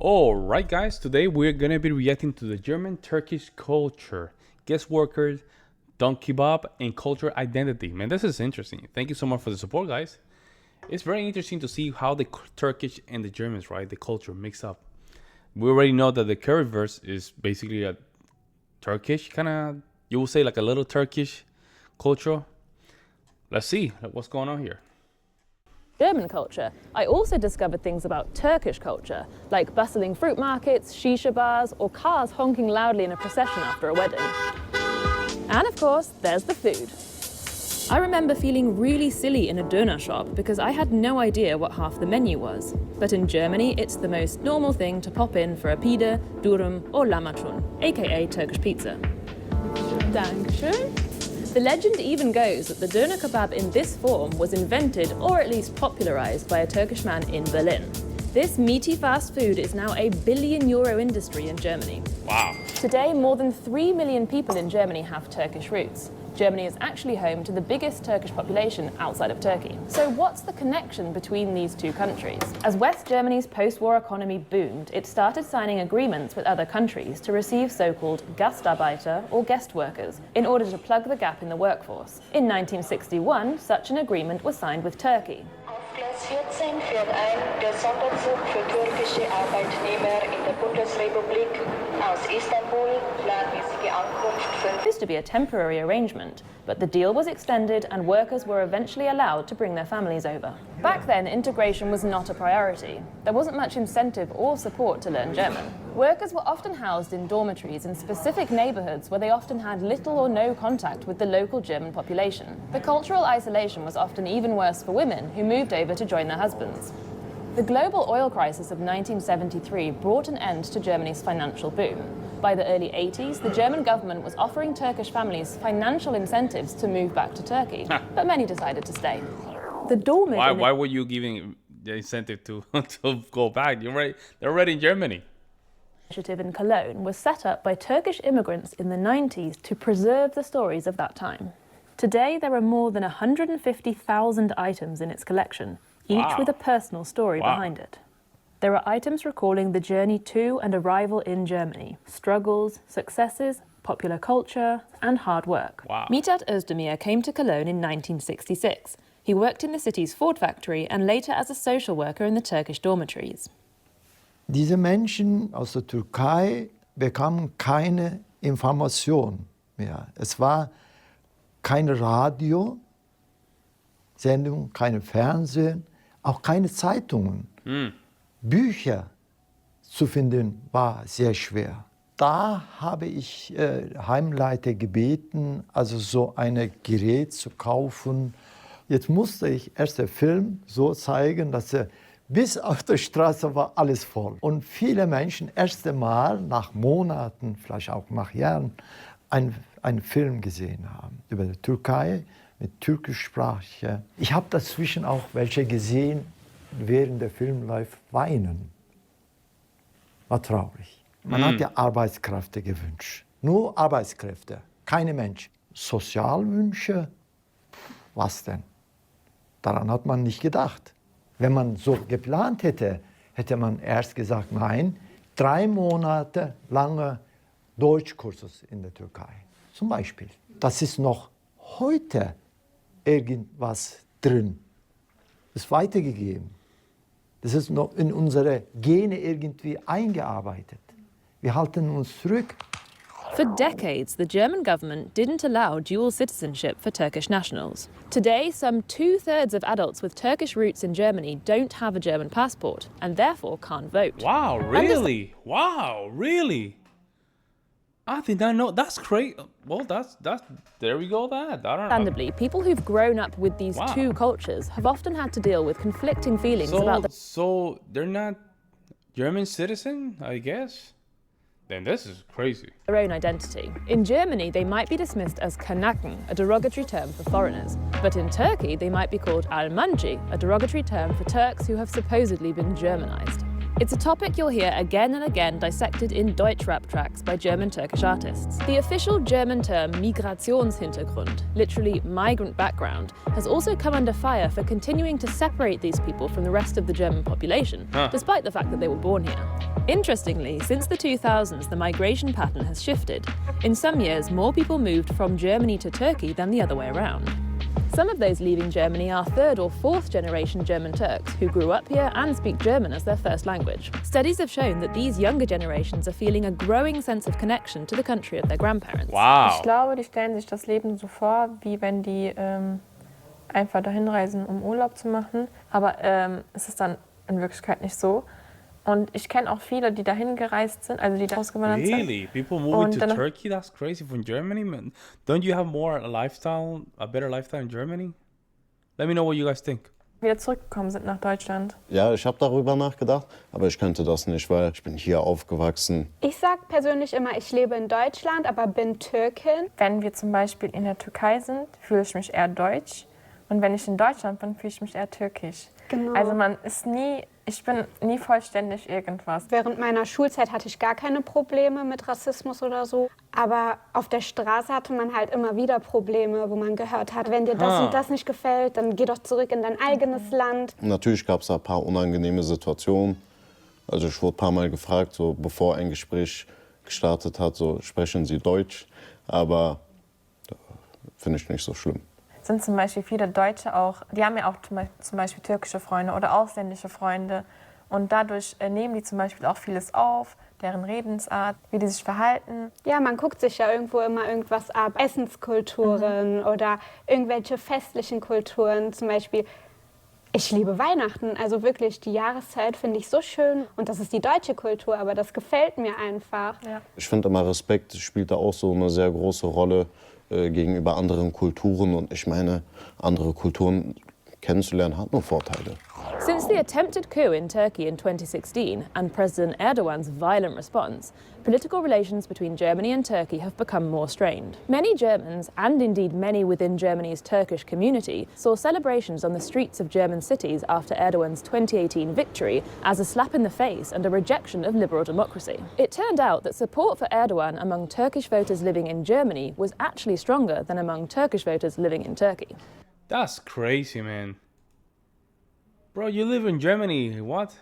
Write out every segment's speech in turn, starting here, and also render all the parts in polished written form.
Alright guys, today we're gonna be reacting to the German Turkish culture, guest workers, dunk kebab, and cultural identity. Man, this is interesting. Thank you so much for the support, guys. It's very interesting to see how the Turkish and the Germans, right, the culture mix up. We already know that the curryverse is basically a Turkish kind of, you will say like a little Turkish culture. Let's see what's going on here. German culture, I also discovered things about Turkish culture, like bustling fruit markets, shisha bars, or cars honking loudly in a procession after a wedding. And of course, there's the food. I remember feeling really silly in a doner shop because I had no idea what half the menu was. But in Germany, it's the most normal thing to pop in for a pide, durum, or lahmacun, aka Turkish pizza. Dankeschön. The legend even goes that the doner kebab in this form was invented or at least popularized by a Turkish man in Berlin. This meaty fast food is now a €1 billion industry in Germany. Wow. Today, more than 3 million people in Germany have Turkish roots. Germany is actually home to the biggest Turkish population outside of Turkey. So what's the connection between these two countries? As West Germany's post-war economy boomed, it started signing agreements with other countries to receive so-called Gastarbeiter, or guest workers, in order to plug the gap in the workforce. In 1961, such an agreement was signed with Turkey. Gleis 14 fährt ein der Sonderzug für türkische Arbeitnehmer in der Bundesrepublik aus Istanbul, planmäßige Ankunft 5. It used to be a temporary arrangement, but the deal was extended and workers were eventually allowed to bring their families over. Back then, integration was not a priority. There wasn't much incentive or support to learn German. Workers were often housed in dormitories in specific neighborhoods where they often had little or no contact with the local German population. The cultural isolation was often even worse for women who moved over to join their husbands. The global oil crisis of 1973 brought an end to Germany's financial boom. By the early 80s, the German government was offering Turkish families financial incentives to move back to Turkey, but many decided to stay. The doorman. Why were you giving the incentive to go back? They're already in Germany. Initiative in Cologne was set up by Turkish immigrants in the 90s to preserve the stories of that time. Today, there are more than 150,000 items in its collection, each with a personal story behind it. There are items recalling the journey to and arrival in Germany, struggles, successes, popular culture, and hard work. Mithat Özdemir came to Cologne in 1966. He worked in the city's Ford factory and later as a social worker in the Turkish dormitories. Diese Menschen aus der Türkei bekamen keine Information mehr. Es war keine Radiosendung, keine Fernsehen, auch keine Zeitungen. Bücher zu finden war sehr schwer. Da habe ich Heimleiter gebeten, also so ein Gerät zu kaufen. Jetzt musste ich erst den Film so zeigen, dass bis auf der Straße war alles voll. Und viele Menschen erst einmal nach Monaten, vielleicht auch nach Jahren, einen Film gesehen haben über die Türkei mit Türkischsprache. Ich habe dazwischen auch welche gesehen, während der Film läuft, weinen. War traurig. Man hat ja Arbeitskräfte gewünscht. Nur Arbeitskräfte, keine Menschen. Sozialwünsche, was denn? Daran hat man nicht gedacht. Wenn man so geplant hätte, hätte man erst gesagt, nein, 3 Monate lange Deutschkurses in der Türkei. Zum Beispiel. Das ist noch heute irgendwas drin. Das ist weitergegeben. Das ist noch in unsere Gene irgendwie eingearbeitet. Wir halten uns zurück. For decades, the German government didn't allow dual citizenship for Turkish nationals. Today, some 2/3 of adults with Turkish roots in Germany don't have a German passport and therefore can't vote. Wow, really? Wow, really? I did not know. That's great. Well, that's there we go. Understandably, people who've grown up with these two cultures have often had to deal with conflicting feelings about So they're not German citizen, I guess? Then this is crazy. Their own identity. In Germany, they might be dismissed as Kanaken, a derogatory term for foreigners. But in Turkey, they might be called Almanci, a derogatory term for Turks who have supposedly been Germanized. It's a topic you'll hear again and again dissected in Deutsch rap tracks by German-Turkish artists. The official German term Migrationshintergrund, literally migrant background, has also come under fire for continuing to separate these people from the rest of the German population, despite the fact that they were born here. Interestingly, since the 2000s, the migration pattern has shifted. In some years, more people moved from Germany to Turkey than the other way around. Some of those leaving Germany are third or fourth generation German Turks who grew up here and speak German as their first language. Studies have shown that these younger generations are feeling a growing sense of connection to the country of their grandparents. Wow. Ich glaube, die stellen sich das Leben so vor, wie wenn die einfach dahin reisen, um Urlaub zu machen. Aber es ist dann in Wirklichkeit nicht so. Und ich kenne auch viele, die dahin gereist sind, also die da ausgewandert sind. Really? People moving to Turkey? That's crazy. From Germany, man. Don't you have a better lifestyle in Germany? Let me know what you guys think. Wieder zurückgekommen sind nach Deutschland. Ja, ich habe darüber nachgedacht, aber ich könnte das nicht, weil ich bin hier aufgewachsen. Ich sage persönlich immer, ich lebe in Deutschland, aber bin Türkin. Wenn wir zum Beispiel in der Türkei sind, fühle ich mich eher deutsch. Und wenn ich in Deutschland bin, fühle ich mich eher türkisch. Genau. Also ich bin nie vollständig irgendwas. Während meiner Schulzeit hatte ich gar keine Probleme mit Rassismus oder so. Aber auf der Straße hatte man halt immer wieder Probleme, wo man gehört hat, wenn dir das und das nicht gefällt, dann geh doch zurück in dein eigenes Land. Natürlich gab es da ein paar unangenehme Situationen. Also ich wurde ein paar Mal gefragt, so bevor ein Gespräch gestartet hat, so sprechen Sie Deutsch. Aber finde ich nicht so schlimm. Sind zum Beispiel viele Deutsche auch, die haben ja auch zum Beispiel türkische Freunde oder ausländische Freunde. Und dadurch nehmen die zum Beispiel auch vieles auf, deren Redensart, wie die sich verhalten. Ja, man guckt sich ja irgendwo immer irgendwas ab. Essenskulturen oder irgendwelche festlichen Kulturen. Zum Beispiel, ich liebe Weihnachten. Also wirklich, die Jahreszeit finde ich so schön. Und das ist die deutsche Kultur, aber das gefällt mir einfach. Ja. Ich finde immer, Respekt spielt da auch so eine sehr große Rolle gegenüber anderen Kulturen. Und ich meine, andere Kulturen kennenzulernen hat nur Vorteile. Since the attempted coup in Turkey in 2016 and President Erdogan's violent response, political relations between Germany and Turkey have become more strained. Many Germans, and indeed many within Germany's Turkish community, saw celebrations on the streets of German cities after Erdogan's 2018 victory as a slap in the face and a rejection of liberal democracy. It turned out that support for Erdogan among Turkish voters living in Germany was actually stronger than among Turkish voters living in Turkey. That's crazy, man. Bro, you live in Germany. What?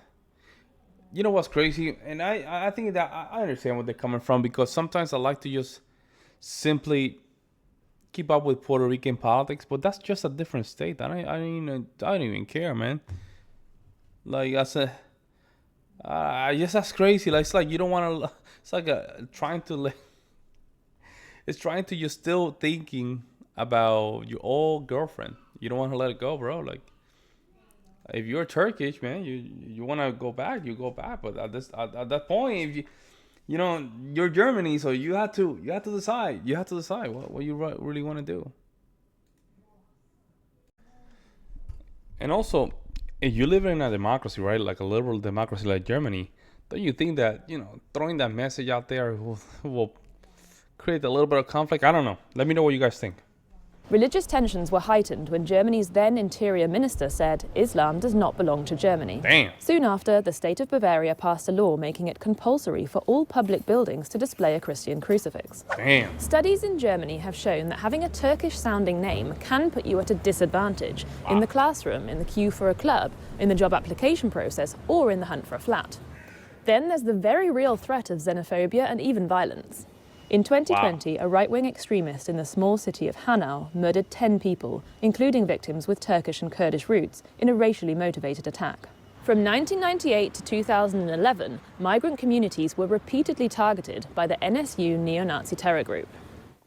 You know what's crazy? And I think that I understand where they're coming from, because sometimes I like to just simply keep up with Puerto Rican politics, but that's just a different state. I don't even care, man. Like I said, just that's crazy. Like it's like you don't want to. It's like it's trying to. You're still thinking about your old girlfriend. You don't want to let it go, bro. Like, if you're Turkish, man, you want to go back, you go back. But at that point, if you're Germany, so you have to decide. You have to decide what you really want to do. And also, if you live in a democracy, right, like a liberal democracy like Germany, don't you think that throwing that message out there will create a little bit of conflict? I don't know. Let me know what you guys think. Religious tensions were heightened when Germany's then Interior Minister said Islam does not belong to Germany. Damn. Soon after, the state of Bavaria passed a law making it compulsory for all public buildings to display a Christian crucifix. Damn. Studies in Germany have shown that having a Turkish-sounding name can put you at a disadvantage in the classroom, in the queue for a club, in the job application process, or in the hunt for a flat. Then there's the very real threat of xenophobia and even violence. In 2020, a right-wing extremist in the small city of Hanau murdered 10 people, including victims with Turkish and Kurdish roots, in a racially motivated attack. From 1998 to 2011, migrant communities were repeatedly targeted by the NSU neo-Nazi terror group.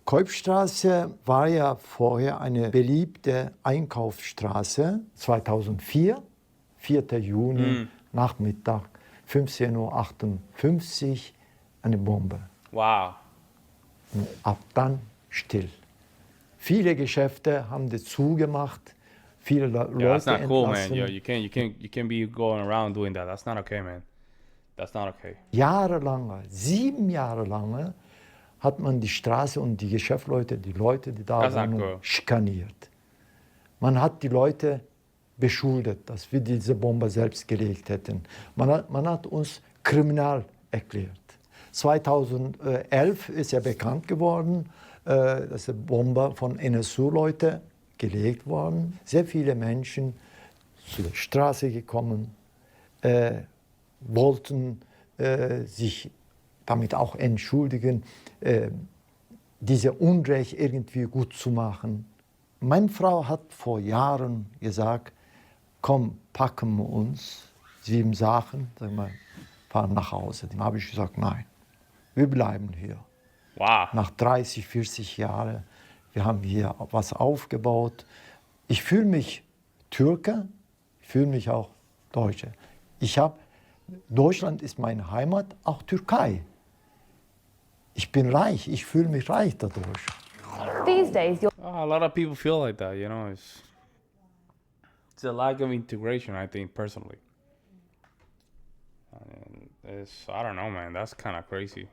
Kolbstraße war ja vorher eine beliebte Einkaufsstraße. 2004, 4. Juni, Nachmittag, 15:58 Uhr, eine Bombe. Wow. Und ab dann still. Viele Geschäfte haben das zugemacht, viele Leute That's not cool, man. entlassen. Yo, you can't be going around doing that. That's not okay, man. That's not okay. Jahrelange, 7 Jahre lang, hat man die Straße und die Geschäftsleute, die Leute, die da That's not waren, cool. schikaniert. Man hat die Leute beschuldigt, dass wir diese Bombe selbst gelegt hätten. Man hat uns kriminal erklärt. 2011 ist ja bekannt geworden, dass die Bombe von NSU-Leuten gelegt worden. Sehr viele Menschen zu der Straße gekommen, wollten sich damit auch entschuldigen, diese Unrecht irgendwie gut zu machen. Meine Frau hat vor Jahren gesagt, komm, packen wir uns 7 Sachen, sagen wir, fahren nach Hause. Dem habe ich gesagt, nein, wir bleiben hier. Wow. Nach 30, 40 Jahren, wir haben hier was aufgebaut. Ich fühle mich Türke, ich fühle mich auch Deutsche. Deutschland ist meine Heimat, auch Türkei. Ich bin reich, ich fühle mich reich dadurch. These days, you'll A lot of people feel like that, you know. It's a lack of integration, I think, personally. And I don't know, man. That's kind of crazy.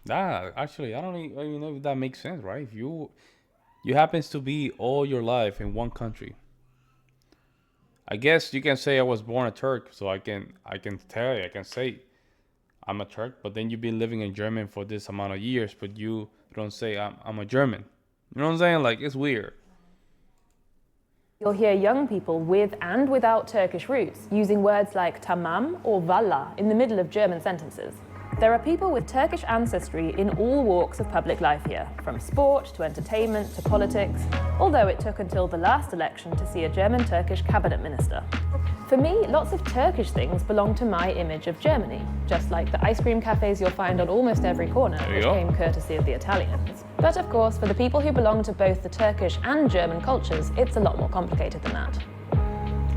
Actually, I don't even know if that makes sense, right? If you happens to be all your life in one country, I guess you can say I was born a Turk, so I can tell you, I can say I'm a Turk, but then you've been living in Germany for this amount of years, but you don't say I'm a German. You know what I'm saying? Like, it's weird. You'll hear young people with and without Turkish roots using words like tamam or valla in the middle of German sentences. There are people with Turkish ancestry in all walks of public life here, from sport to entertainment to politics, although it took until the last election to see a German-Turkish cabinet minister. For me, lots of Turkish things belong to my image of Germany, just like the ice cream cafes you'll find on almost every corner, There you which go. came courtesy of the Italians. But of course, for the people who belong to both the Turkish and German cultures, it's a lot more complicated than that.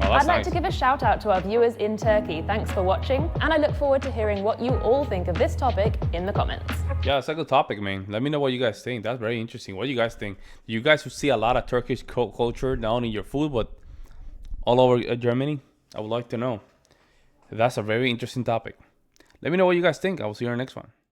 Oh, that's I'd like nice. to give a shout out to our viewers in Turkey. Thanks for watching, and I look forward to hearing what you all think of this topic in the comments. Yeah, it's a good topic, man. Let me know what you guys think. That's very interesting. What do you guys think? Do you guys see a lot of Turkish culture, not only your food, but all over Germany? I would like to know. That's a very interesting topic. Let me know what you guys think. I will see you in the next one.